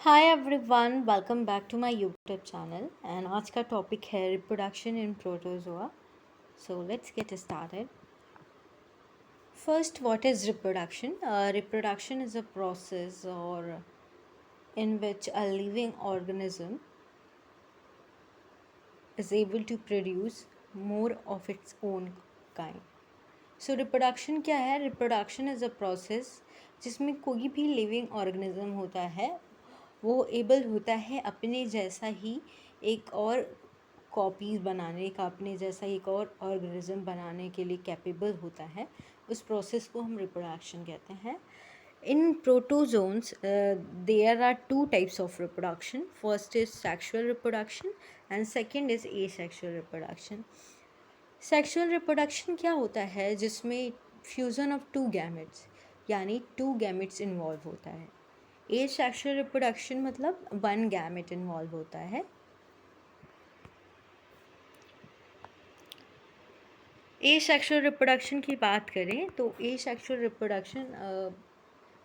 Hi everyone, welcome back to my YouTube channel. And आज का topic है reproduction in protozoa. So let's get started. First, what is reproduction? Reproduction is a process और in which a living organism is able to produce more of its own kind. So reproduction क्या है? Reproduction is a process जिसमें कोई भी living organism होता है वो able होता है अपने जैसा ही एक और कॉपीज बनाने का, अपने जैसा एक और ऑर्गेनिज्म बनाने के लिए कैपेबल होता है। उस प्रोसेस को हम रिप्रोडक्शन कहते हैं। In protozoans there are two types of reproduction. First is sexual reproduction and second is asexual reproduction. Sexual reproduction क्या होता है? जिसमें फ्यूज़न ऑफ टू गैमेट्स यानी टू गैमेट्स इन्वॉल्व होता है। ए सेक्सुअल रिप्रोडक्शन मतलब वन गैमेट इन्वॉल्व होता है। ए सेक्सुअल रिप्रोडक्शन की बात करें तो asexual reproduction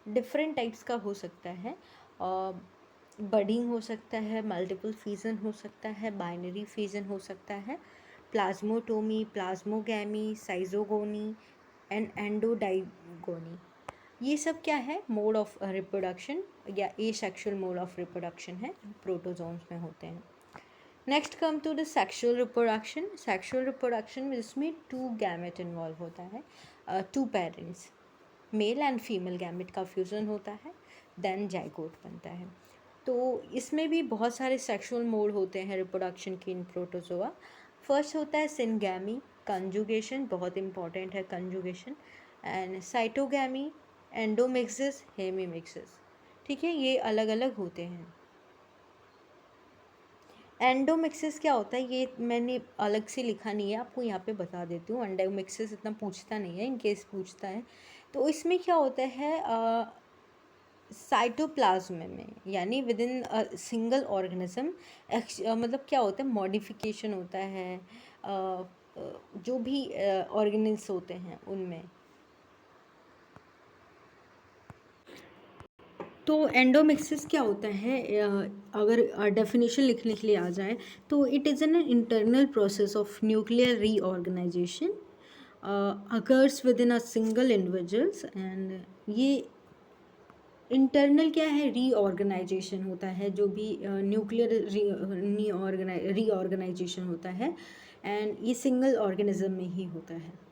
different types का हो सकता है। बडिंग हो सकता है, मल्टीपल फ्यूजन हो सकता है, बाइनरी फ्यूजन हो सकता है, plasmotomy, plasmogamy, schizogony and endodyogeny. ये सब क्या है? मोड ऑफ रिप्रोडक्शन या asexual mode of reproduction है जो प्रोटोजोन्स में होते हैं। Next come to the sexual reproduction. Sexual reproduction में इसमें टू गैमेट इन्वॉल्व होता है, two parents, male and female gamete का फ्यूज़न होता है, देन जाइगोट बनता है। तो इसमें भी बहुत सारे सेक्सुअल मोड होते हैं रिप्रोडक्शन के इन प्रोटोजोआ। फर्स्ट होता है सिनगैमी, कंजुगेशन, बहुत इंपॉर्टेंट है कंजुगेशन, एंड साइटोगैमी, एंडोमिक्सिस, हेमीमिक्सिस। ठीक है, ये अलग अलग होते हैं। एंडोमिक्सिस क्या होता है ये मैंने अलग से लिखा नहीं है, आपको यहाँ पे बता देती हूँ। एंडोमिक्सिस इतना पूछता नहीं है, इन केस पूछता है तो इसमें क्या होता है, साइटोप्लाज्म में यानी विद इन सिंगल ऑर्गेनिज्म मतलब क्या होता है, मॉडिफिकेशन होता है जो भी ऑर्गेनिल्स होते हैं उनमें। तो एंडोमिक्सिस क्या होता है? अगर डेफिनेशन लिखने के लिए आ जाए तो it is an internal process of nuclear reorganization occurs with in a single individuals. And ये इंटरनल क्या है? रीऑर्गेनाइजेशन होता है, जो भी न्यूक्लियर रीऑर्गेनाइजेशन होता है, एंड ये सिंगल ऑर्गेनिज्म में ही होता है।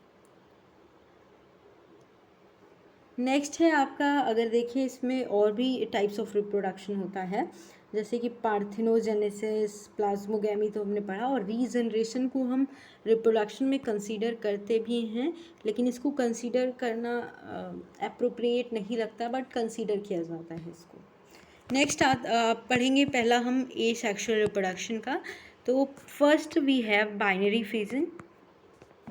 नेक्स्ट है आपका, अगर देखिए इसमें और भी टाइप्स ऑफ रिप्रोडक्शन होता है, जैसे कि पार्थिनोजेनेसिस, प्लाज्मोगैमी तो हमने पढ़ा, और रीजनरेशन को हम रिप्रोडक्शन में कंसीडर करते भी हैं, लेकिन इसको कंसीडर करना अप्रोप्रिएट नहीं लगता, बट कंसीडर किया जाता है इसको। नेक्स्ट पढ़ेंगे पहला हम ए सेक्सुअल रिप्रोडक्शन का। तो first we have binary fission.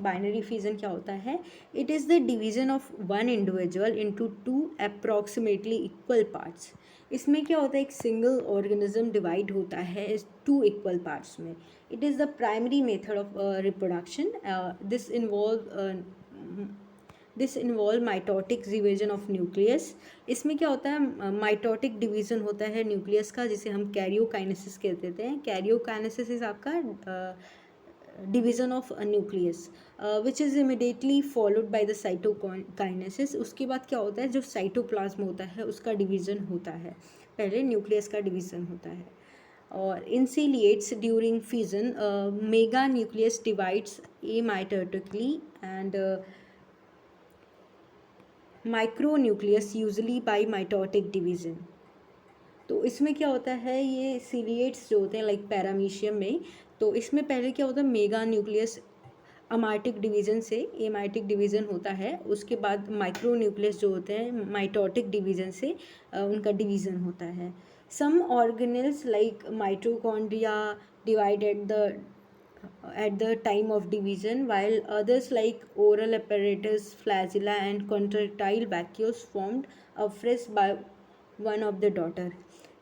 Binary fission क्या होता है? It is the division of one individual into two approximately equal parts. इसमें क्या होता है, एक सिंगल ऑर्गेनिज्म डिवाइड होता है इस टू इक्वल पार्ट्स में। It is the primary method of reproduction. This involve mitotic division of nucleus. इसमें क्या होता है, माइटोटिक डिवीजन होता है न्यूक्लियस का, जिसे हम कैरियोकाइनेसिस कहते हैं। कैरियोकाइनेसिस इज आपका division of nucleus which is immediately followed by the cytokinesis. उसके बाद क्या होता है, जो साइटोप्लाज्म होता है उसका डिवीज़न होता है, पहले न्यूक्लियस का डिवीज़न होता है। और in ciliates during fusion mega nucleus divides amitotically and micro nucleus usually by mitotic division. तो इसमें क्या होता है, ये सीलिएट्स जो होते हैं लाइक पैरामीशियम में, तो इसमें पहले क्या होता है, मेगा न्यूक्लियस अमाइटिक डिवीज़न से एमाइटिक डिवीज़न होता है, उसके बाद माइक्रो न्यूक्लियस जो होते हैं माइटोटिक डिवीज़न से उनका डिवीज़न होता है। Some organelles like mitochondria divide at the time of division, while others like oral apparatus, flagella and contractile vacuoles formed afresh by one of the daughter।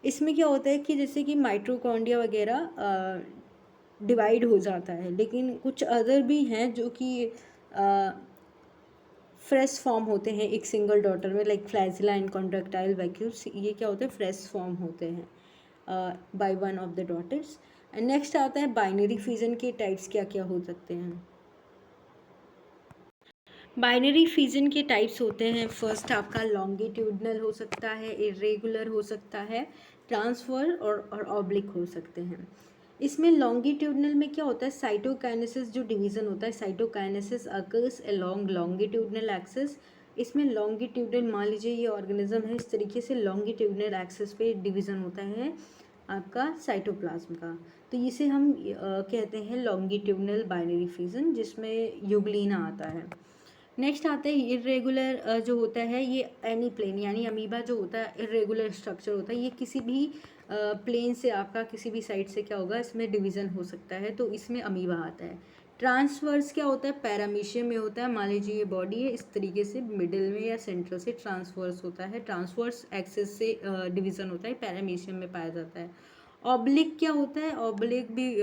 इसमें क्या होता है कि जैसे कि माइटोकॉन्ड्रिया वगैरह डिवाइड हो जाता है, लेकिन कुछ अदर भी हैं जो कि फ्रेश फॉर्म होते हैं एक सिंगल डॉटर में, like flagella and contractile vacuoles, ये क्या होते हैं, फ्रेश फॉर्म होते हैं by one of the daughters. And next आता है बाइनरी फिजन के टाइप्स क्या क्या हो सकते हैं। बाइनरी फिजन के टाइप्स होते हैं, फर्स्ट आपका लॉन्गिट्यूडनल हो सकता है, इरेगुलर हो सकता है, ट्रांसफर और ऑब्लिक हो सकते हैं। इसमें लॉन्गिट्यूडनल में क्या होता है, साइटोकाइनेसिस जो डिवीज़न होता है, cytokinesis occurs along longitudinal axis. इसमें लॉन्गिट्यूडनल, मान लीजिए ये ऑर्गेनिज्म है, इस तरीके से लॉन्गिट्यूडनल एक्सिस पे डिवीज़न होता है आपका साइटोप्लाज्म का, तो इसे हम कहते हैं लॉन्गिट्यूडनल बाइनरी फिजन, जिसमें यूग्लिना आता है। नेक्स्ट आता है इरेगुलर जो होता है, ये एनी प्लेन यानी अमीबा जो होता है इरेगुलर स्ट्रक्चर होता है, ये किसी भी प्लेन से आपका किसी भी साइड से क्या होगा, इसमें डिवीज़न हो सकता है, तो इसमें अमीबा आता है। ट्रांसवर्स क्या होता है, पैरामीशियम में होता है, मान लीजिए ये बॉडी है, इस तरीके से मिडिल में या सेंटर से ट्रांसवर्स होता है, ट्रांसवर्स एक्सिस से डिवीज़न होता है, पैरामीशियम में पाया जाता है। ऑब्लिक क्या होता है, ऑब्लिक भी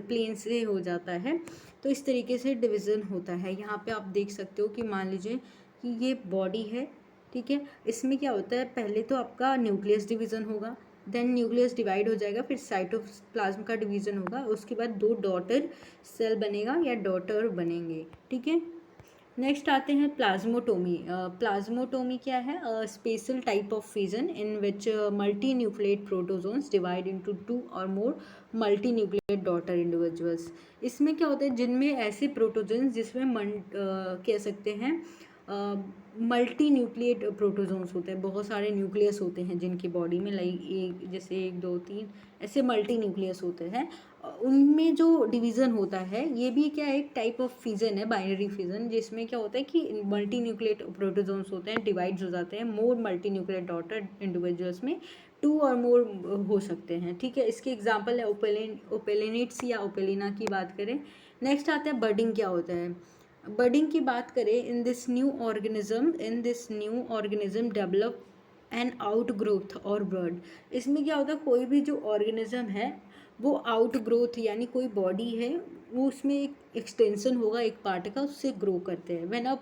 प्लेन से हो जाता है, तो इस तरीके से डिवीज़न होता है। यहाँ पे आप देख सकते हो कि मान लीजिए कि ये बॉडी है, ठीक है, इसमें क्या होता है, पहले तो आपका न्यूक्लियस डिवीज़न होगा, देन न्यूक्लियस डिवाइड हो जाएगा, फिर साइटोप्लाज्म का डिवीज़न होगा, उसके बाद दो डॉटर सेल बनेगा या डॉटर बनेंगे, ठीक है। नेक्स्ट आते हैं प्लाज्मोटोमी। प्लाज्मोटोमी क्या है, special type of fission in which multi nucleate protozoans divide into two और मोर मल्टी न्यूक्लिएट डॉटर इंडिविजुअल्स। इसमें क्या होता है, जिनमें ऐसे प्रोटोजोन्स जिसमें कह सकते हैं मल्टी न्यूक्लिएट प्रोटोजोन्स होते हैं, बहुत सारे न्यूक्लियस होते हैं जिनकी बॉडी में, लाइक एक जैसे 1 2 3 ऐसे मल्टी न्यूक्लियस होते हैं, उनमें जो डिवीज़न होता है, ये भी क्या एक टाइप ऑफ फिजन है, बाइनरी फिजन, जिसमें क्या होता है कि मल्टी न्यूक्लिएट प्रोटोजोन्स होते हैं, डिवाइड्स हो जाते हैं मोर मल्टी न्यूक्लिएट डॉटर इंडिविजुअल्स में, 2 और मोर हो सकते हैं, ठीक है। इसके एग्जांपल है ओपेलिनिट्स या ओपेलिना की बात करें। नेक्स्ट आता है बर्डिंग क्या होता है। बर्डिंग की बात करें, in this new organism develop an out growth और बर्ड। इसमें क्या होता है, कोई भी जो ऑर्गेनिज्म है वो आउट ग्रोथ यानी कोई बॉडी है, वो उसमें एक एक्सटेंशन होगा एक पार्ट का, उससे ग्रो करते हैं। When a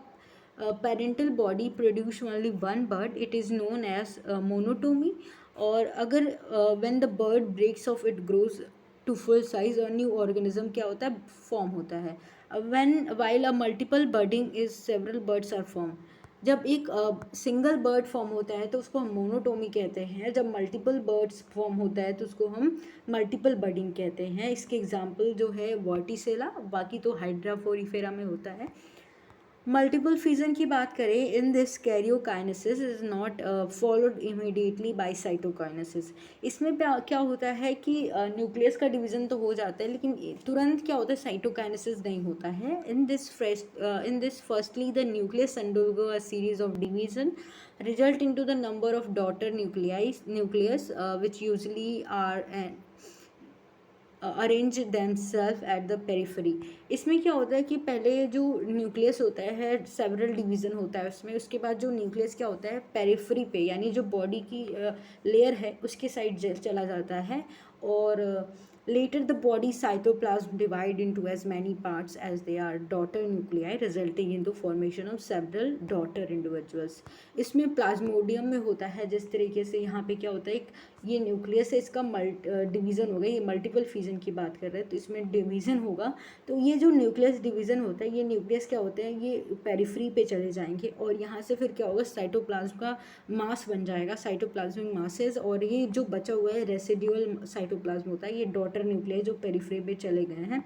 parental body produce only one bird, it is known as monotomy. और अगर when the bird breaks off it grows to full size और न्यू ऑर्गेनिज्म क्या होता है, फॉर्म होता है। When while a multiple birding is several birds are form. जब एक सिंगल बर्ड फॉर्म होता है तो उसको हम मोनोटोमी कहते हैं, जब मल्टीपल बर्ड्स फॉर्म होता है तो उसको हम मल्टीपल बर्डिंग कहते हैं। इसके एग्जांपल जो है वर्टिसेला, बाकी तो हाइड्राफोरिफेरा में होता है। मल्टीपल फिजन की बात करें, in this karyokinesis is not followed immediately by cytokinesis. इसमें क्या होता है कि न्यूक्लियस का डिवीजन तो हो जाता है, लेकिन तुरंत क्या होता है, साइटोकाइनेसिस नहीं होता है। In this firstly the nucleus undergo a series of division result into the number of daughter nucleus which usually are arrange themselves at the periphery. इसमें क्या होता है कि पहले जो न्यूक्लियस होता है सेवरल डिवीज़न होता है उसमें, उसके बाद जो न्यूक्लियस क्या होता है पेरिफेरी पे यानी जो बॉडी की लेयर है उसके साइड चला जाता है, और later the body cytoplasm divide into as many parts as they are daughter nuclei resulting in the formation of several daughter individuals। इसमें प्लाज्मोडियम में होता है जिस तरीके से, यहाँ पे क्या होता है, एक ये न्यूक्लियस है, इसका डिवीज़न होगा, ये मल्टीपल फिजन की बात कर रहे हैं तो इसमें डिवीज़न होगा। तो ये जो न्यूक्लियस डिवीज़न होता है, ये न्यूक्लियस क्या होते हैं, ये पेरिफेरी पे चले जाएंगे और यहाँ से फिर क्या होगा, साइटोप्लाज्म का मास बन जाएगा, साइटोप्लाज्मिक मासेस, और ये जो बचा हुआ है रेसिड्यूअल साइटोप्लाज्म होता है, ये डॉटर न्यूक्लियस जो पेरिफेरी पे चले गए हैं।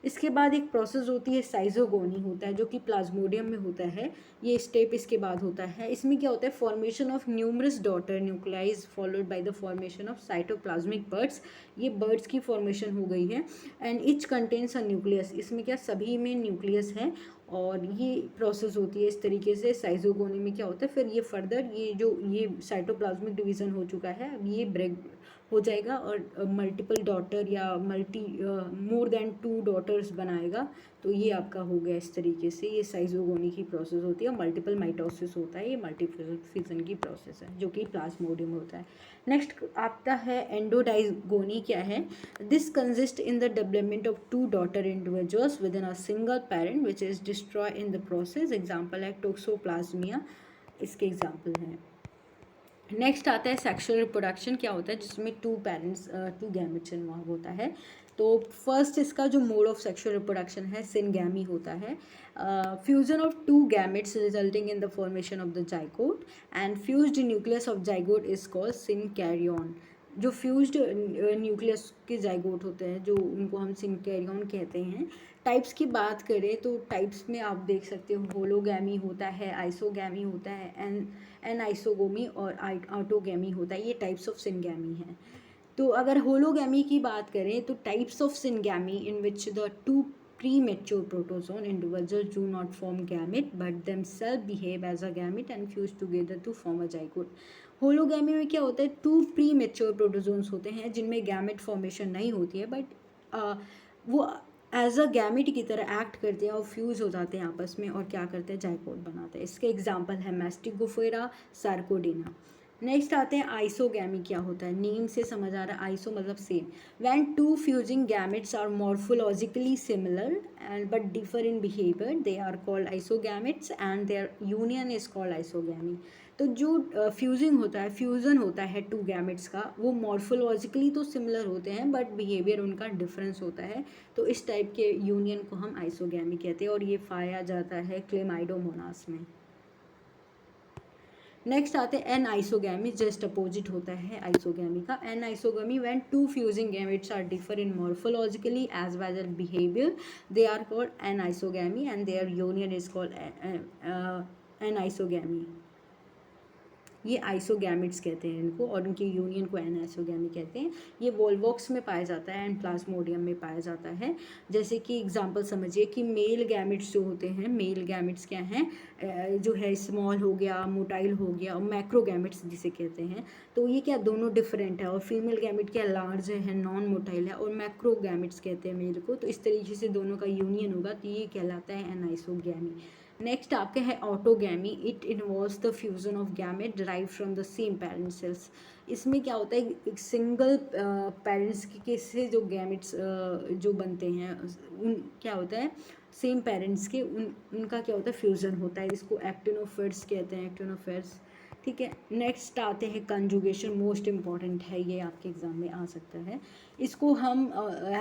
इसके बाद एक प्रोसेस होती है साइजोगोनी होता है जो कि प्लाज्मोडियम में होता है, ये स्टेप इसके बाद होता है। इसमें क्या होता है, formation of numerous daughter nuclei followed by the formation of cytoplasmic birds. ये बर्ड्स की फॉर्मेशन हो गई है। And each contains a nucleus, इसमें क्या सभी में न्यूक्लियस है, और ये प्रोसेस होती है इस तरीके से। साइजोगोनी में क्या होता है, फिर ये फर्दर ये साइटोप्लाज्मिक डिवीज़न हो चुका है, अब ये ब्रेक हो जाएगा और मल्टीपल डॉटर या मोर देन 2 डॉटर्स बनाएगा, तो ये आपका हो गया इस तरीके से। ये साइजोगोनी की प्रोसेस होती है, मल्टीपल माइटोसिस होता है, ये मल्टीफिजन की प्रोसेस है जो कि प्लाज्मोडियम होता है। नेक्स्ट आता है एंडोडाइगोनी क्या है। This consist in the development of 2 daughter individuals with in a single parent which is destroy in the process. Example है टोक्सोप्लाज्मिया, इसके एग्जाम्पल हैं। नेक्स्ट आता है सेक्सुअल रिप्रोडक्शन। क्या होता है? जिसमें टू गैमेट्स इन्वॉल्व होता है। तो फर्स्ट इसका जो मोड ऑफ सेक्सुअल रिप्रोडक्शन है सिनगैमी होता है। Fusion of two gametes resulting in the formation of the zygote and fused nucleus of zygote is called सिनकैरियन। जो फ्यूज्ड न्यूक्लियस के जाइगोट होते हैं जो उनको हम सिनकैरियन कहते हैं। टाइप्स की बात करें तो टाइप्स में आप देख सकते हो होलोगैमी होता है, आइसोगैमी होता है, एन आइसोगोमी और ऑटोगैमी होता है। ये टाइप्स ऑफ सिनगैमी हैं। तो अगर होलोगैमी की बात करें तो types of syngamy in which the two premature protozoan individuals do not form gamete but themselves behave as a gamete and fuse together to form a zygote। Hologamy में क्या होता है? टू प्री मेच्योर प्रोटोजोन्स होते हैं जिनमें gamete formation नहीं होती है, बट वो एज अ गैमेट की तरह एक्ट करते हैं और फ्यूज हो जाते हैं आपस में और क्या करते हैं? जाइगोट बनाते हैं। इसके एग्जांपल है मैस्टिगोफेरा, सार्कोडेना। नेक्स्ट आते हैं आइसोगैमी। क्या होता है? नेम से समझ आ रहा है, आइसो मतलब same. When two fusing gametes are morphologically similar and but differ in behaviour they are called isogametes and their union is called isogamy. तो जो फ्यूजिंग होता है, फ्यूज़न होता है टू गैमेट्स का, वो मॉर्फोलॉजिकली तो सिमिलर होते हैं बट बिहेवियर उनका डिफरेंस होता है। तो इस टाइप के यूनियन को हम आइसोगैमी कहते हैं और ये पाया जाता है क्लेमाइडोमोनास में। नेक्स्ट आते हैं एन आइसोगैमी। जस्ट अपोजिट होता है आइसोगैमी का। Anisogamy when two fusing gametes are differ in morphologically as well as behaviour they are called anisogamy and their union is called anisogamy. ये isogametes कहते हैं इनको और उनकी union को एन आइसोगैमी कहते हैं। ये वोल्वॉक्स में पाया जाता है एंड प्लाज्मोडियम में पाया जाता है। जैसे कि एग्जांपल समझिए कि मेल गैमिट्स जो होते हैं, मेल गैमिट्स क्या हैं? जो है स्मॉल हो गया, मोटाइल हो गया और मैक्रो गैमिट्स जिसे कहते हैं। तो ये क्या दोनों डिफरेंट है। और फीमेल गैमिट क्या लार्ज है, नॉन मोटाइल है, और मैक्रो गैमिट्स कहते हैं मेल को। तो इस तरीके से दोनों का यूनियन होगा तो ये कहलाता है एन आइसोगैमी। नेक्स्ट आपके है autogamy. It involves the fusion of gamete derive from the same parent cells. इसमें क्या होता है? एक सिंगल पेरेंट्स के से जो गैमेट्स जो बनते हैं उन क्या होता है? सेम पेरेंट्स के उनका क्या होता है? फ्यूज़न होता है। इसको एक्टिनोफेट्स कहते हैं, एक्टिनोफेट्स। ठीक है। नेक्स्ट आते हैं कंजुगेशन। मोस्ट इम्पॉर्टेंट है, ये आपके एग्जाम में आ सकता है। इसको हम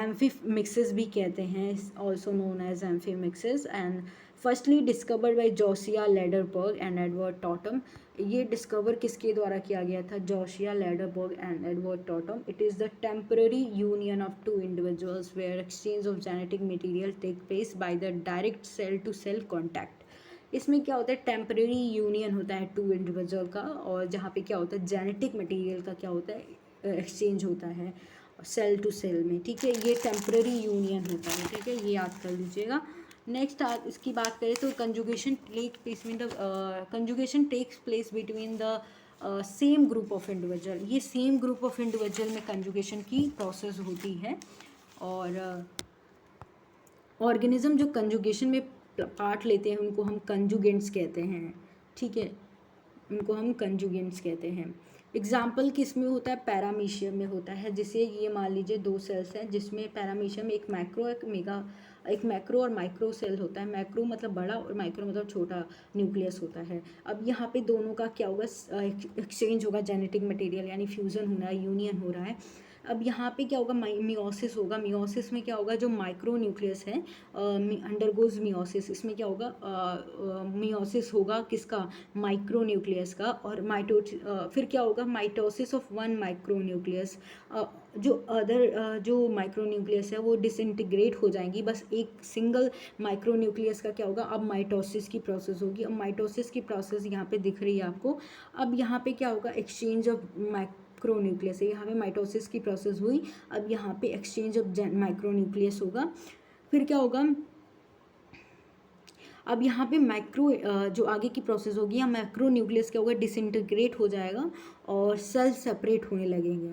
एम्फी मिक्सेस भी कहते हैं, also known as amphimixis. And firstly discovered by Joshua Lederberg and Edward Tatum. ये डिस्कवर किसके द्वारा किया गया था? Joshua Lederberg and Edward Tatum. It is the temporary union of two individuals where exchange of genetic material take place by the direct cell to cell contact. इसमें क्या होता है? टेम्पररी यूनियन होता है टू इंडिविजुअल का, और जहाँ पे क्या होता है? जेनेटिक मटेरियल का क्या होता है? एक्सचेंज होता है सेल टू सेल में। ठीक है, ये टेम्पररी यूनियन होता है। ठीक है, ये याद कर लीजिएगा। नेक्स्ट आप इसकी बात करें तो conjugation takes place between the same group of individual. ये सेम ग्रुप ऑफ इंडिविजुअल में कंजुगेशन की प्रोसेस होती है। और ऑर्गेनिज्म जो कंजुगेशन में पार्ट लेते हैं उनको हम कंजुगेंट्स कहते हैं। ठीक है, उनको हम कंजुगेंट्स कहते हैं। एग्जाम्पल किस में होता है? पैरामीशियम में होता है। जिसे ये मान लीजिए दो सेल्स हैं जिसमें पैरामीशियम एक मैक्रो और माइक्रो सेल होता है। मैक्रो मतलब बड़ा और माइक्रो मतलब छोटा न्यूक्लियस होता है। अब यहाँ पे दोनों का क्या होगा? एक्सचेंज होगा जेनेटिक मटेरियल, यानी फ्यूज़न हो रहा है, यूनियन हो रहा है। अब यहाँ पे क्या होगा? मियोसिस होगा। मियोसिस में क्या होगा? जो माइक्रो न्यूक्लियस है अंडरगोज मियोसिस। इसमें क्या होगा? मियोसिस होगा किसका? माइक्रो न्यूक्लियस का। और फिर क्या होगा? Mitosis of one micro nucleus. जो माइक्रो न्यूक्लियस है वो डिसइंटीग्रेट हो जाएंगी। बस एक सिंगल माइक्रो न्यूक्लियस का क्या होगा? अब माइटोसिस की प्रोसेस होगी। अब माइटोसिस की प्रोसेस यहाँ पे दिख रही है आपको। अब यहाँ पे क्या होगा? एक्सचेंज ऑफ माइक्रो न्यूक्लियस है। यहाँ पे माइटोसिस की प्रोसेस हुई, अब यहाँ पे एक्सचेंज ऑफ माइक्रो न्यूक्लियस होगा। फिर क्या होगा? अब यहाँ पे जो आगे की प्रोसेस होगी या मैक्रो न्यूक्लियस क्या होगा? डिसइंटीग्रेट हो जाएगा और सेल सेपरेट होने लगेंगे।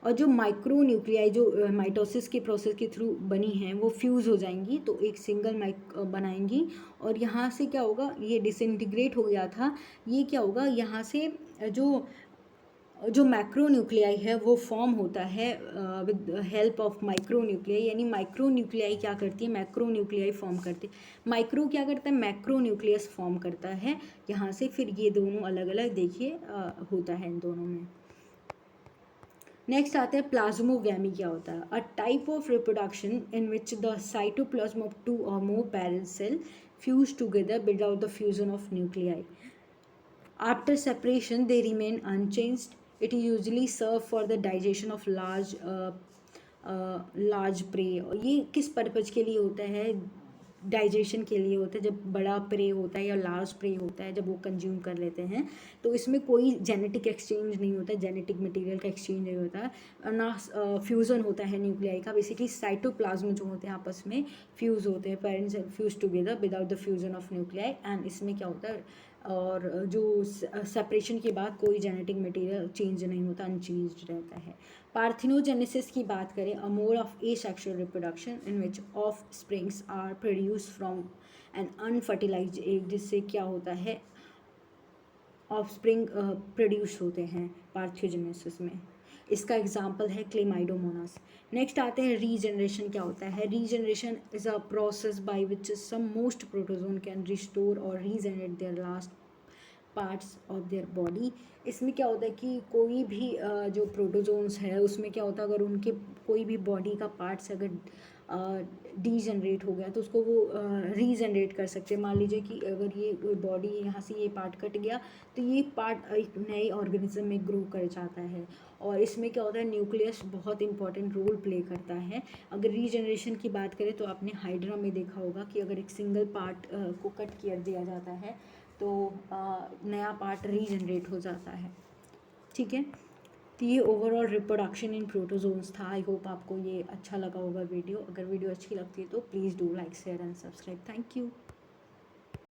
और जो माइक्रो न्यूक्लियाई जो माइटोसिस के प्रोसेस के थ्रू बनी हैं वो फ्यूज़ हो जाएंगी तो एक सिंगल बनाएंगी। और यहाँ से क्या होगा? ये डिसइंटीग्रेट हो गया था, ये क्या होगा? यहाँ से जो जो मैक्रोन्यूक्लियाई है वो फॉर्म होता है विद हेल्प ऑफ माइक्रोन्यूक्लियाई, यानी माइक्रोन्यूक्लियाई क्या करती है, मैक्रोन्यूक्लियाई फॉर्म करती है। माइक्रो क्या करता है, मैक्रोन्यूक्लियस फॉर्म करता है यहाँ से, फिर ये दोनों अलग अलग देखिए होता है इन दोनों में। नेक्स्ट आते हैं प्लाज्मोगैमी क्या होता है। A type of reproduction in which the cytoplasm of 2 or more parent cell fuse together without the fusion of nuclei. After separation, they remain unchanged. It is usually served for the digestion of large prey. और ये किस purpose के लिए होता है, digestion के लिए होता है। जब बड़ा प्रे होता है या लार्ज प्रे होता है, जब वो कंज्यूम कर लेते हैं, तो इसमें कोई जेनेटिक एक्सचेंज नहीं होता, जेनेटिक मटेरियल का एक्सचेंज नहीं होता, ना फ्यूज़न होता है न्यूक्लियाई का। बेसिकली साइटोप्लाज्म जो होते हैं आपस में फ्यूज़ होते हैं, parents fuse together without the fusion of nuclei. And इसमें क्या होता है, और जो सेपरेशन के बाद कोई जेनेटिक मटेरियल चेंज नहीं होता, अनचेंज्ड रहता है। पार्थिनोजेनेसिस की बात करें, a mode of asexual reproduction in which offspring are produce from an unfertilized egg, जिससे क्या होता है, ऑफ स्प्रिंग प्रोड्यूस होते हैं पार्थियोजेनेसिस में। इसका एग्जाम्पल है क्लेमाइडोमोनास। नेक्स्ट आते हैं रीजनरेशन क्या होता है। Regeneration is a process by which some most protozoan can restore or regenerate their lost parts of their body. इसमें क्या होता है कि कोई भी जो प्रोटोजोन्स है उसमें क्या होता है, अगर उनके कोई भी बॉडी का पार्ट्स अगर डीजनरेट हो गया तो उसको वो रीजनरेट कर सकते हैं। मान लीजिए कि अगर ये बॉडी यहाँ से ये पार्ट कट गया तो ये पार्ट एक नए ऑर्गेनिज्म में ग्रो कर जाता है। और इसमें क्या होता है, न्यूक्लियस बहुत इंपॉर्टेंट रोल प्ले करता है। अगर रीजनरेशन की बात करें तो आपने हाइड्रा में देखा होगा कि अगर एक सिंगल पार्ट को कट कर दिया जाता है तो नया पार्ट रीजनरेट हो जाता है। ठीक है, तो ये ओवरऑल रिप्रोडक्शन इन प्रोटोजोन्स था। आई होप आपको ये अच्छा लगा होगा वीडियो। अगर वीडियो अच्छी लगती है तो please do like share and subscribe. Thank you.